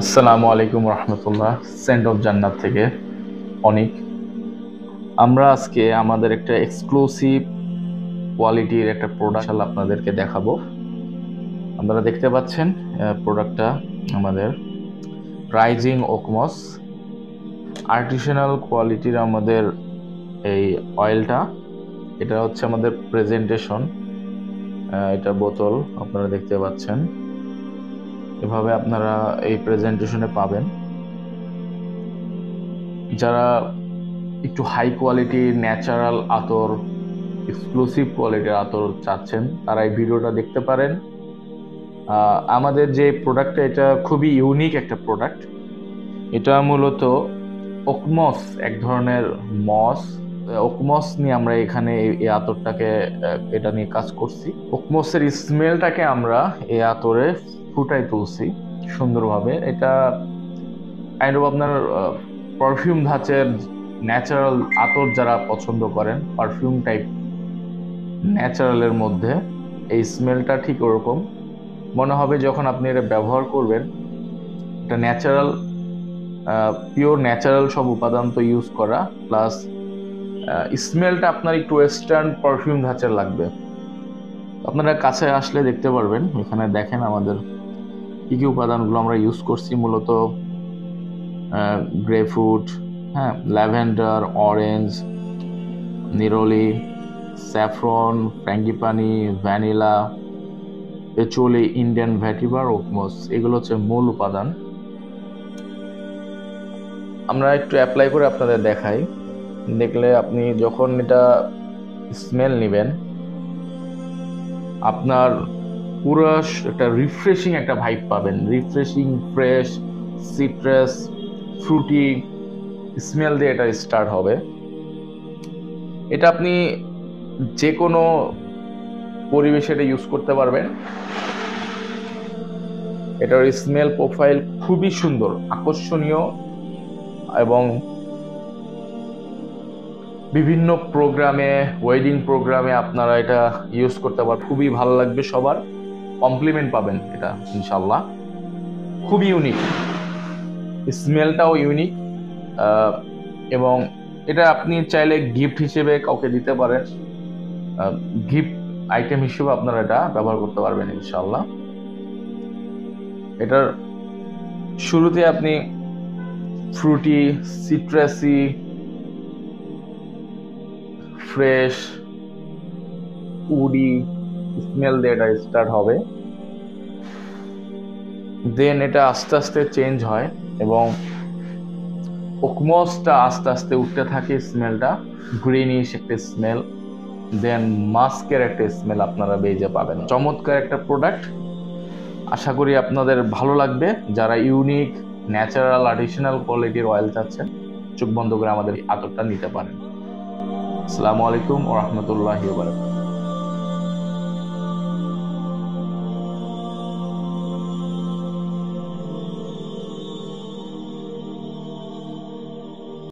আসসালামু আলাইকুম রহমতুল্লাহ। Saint of জান্নাত থেকে অনিক। আমরা আজকে আমাদের একটা এক্সক্লুসিভ কোয়ালিটির একটা প্রোডাক্ট আপনাদেরকে দেখাবো। আপনারা দেখতে পাচ্ছেন প্রোডাক্টটা আমাদের রাইজিং ওকমস আর্টিসানাল কোয়ালিটির আমাদের এই অয়েলটা। এটা হচ্ছে আমাদের প্রেজেন্টেশন। এটা বোতল আপনারা দেখতে পাচ্ছেন, এভাবে আপনারা এই প্রেজেন্টেশনে পাবেন। যারা একটু হাই কোয়ালিটির ন্যাচারাল আতর, এক্সক্লুসিভ কোয়ালিটির আতর চাচ্ছেন, তারা এই ভিডিওটা দেখতে পারেন। আমাদের যে প্রোডাক্টটা, এটা খুবই ইউনিক একটা প্রোডাক্ট। এটা মূলত ওকমস, এক ধরনের মস। ওকমস নিয়ে আমরা এখানে এই আতরটাকে এটা নিয়ে কাজ করছি। ওকমসের স্মেলটাকে আমরা এই আতরে ফুটাই তুলছি সুন্দরভাবে। এটা কাইন্ড অফ আপনার পারফিউম ধাঁচের ন্যাচারাল আতর যারা পছন্দ করেন, পারফিউম টাইপ ন্যাচারালের মধ্যে, এই স্মেলটা ঠিক ওরকম মনে হবে যখন আপনি এটা ব্যবহার করবেন। এটা ন্যাচারাল, পিওর ন্যাচারাল সব উপাদান তো ইউজ করা, প্লাস স্মেলটা আপনার একটু ওয়েস্টার্ন পারফিউম ধাঁচের লাগবে। আপনারা কাছে আসলে দেখতে পারবেন। এখানে দেখেন আমাদের কি কি উপাদানগুলো আমরা ইউজ করছি। মূলত গ্রেপফ্রুট, হ্যাঁ, lavender, orange, neroli, saffron, frangipani, vanilla, patchouli, Indian vetiver, oakmoss, এগুলো হচ্ছে মূল উপাদান। আমরা একটু অ্যাপ্লাই করে আপনাদের দেখাই। দেখলে আপনি যখন এটা স্মেল নেবেন, আপনার পুরো একটা রিফ্রেশিং একটা ভাইব পাবেন। Refreshing, fresh, citrus, Frooti smell দিয়ে এটা স্টার্ট হবে। এটা আপনি যে কোনো পরিবেশে এটা ইউজ করতে পারবেন। এটার স্মেল প্রোফাইল খুবই সুন্দর, আকর্ষণীয়, এবং বিভিন্ন প্রোগ্রামে, ওয়েডিং প্রোগ্রামে আপনারা এটা ইউজ করতে পারেন। খুবই ভালো লাগবে, সবার কমপ্লিমেন্ট পাবেন এটা ইনশাল্লাহ। খুবই ইউনিক, স্মেলটাও ইউনিক, এবং এটা আপনি চাইলে গিফট হিসেবে কাউকে দিতে পারেন। গিফট আইটেম হিসেবে আপনারা এটা ব্যবহার করতে পারবেন ইনশাল্লাহ। এটার শুরুতে আপনি Frooti, citrusy, fresh, woody smell দিয়ে এটা স্টার্ট হবে। দেন এটা আস্তে আস্তে চেঞ্জ হয় এবং ওকমসটা আস্তে আস্তে উঠতে থাকে স্মেলটা, গ্রিনিশ একটা স্মেল। দেন মাস্কের একটা স্মেল আপনারা বেজে পাবেন। চমৎকার একটা প্রোডাক্ট, আশা করি আপনাদের ভালো লাগবে। যারা ইউনিক, ন্যাচারাল, আর্টিসানাল কোয়ালিটির অয়েল চাচ্ছেন, চোখ বন্ধ করে আমাদের আতরটা নিতে পারেন। আসসালামু আলাইকুম ওয়া রাহমাতুল্লাহি ওয়া বারাকাতুহু।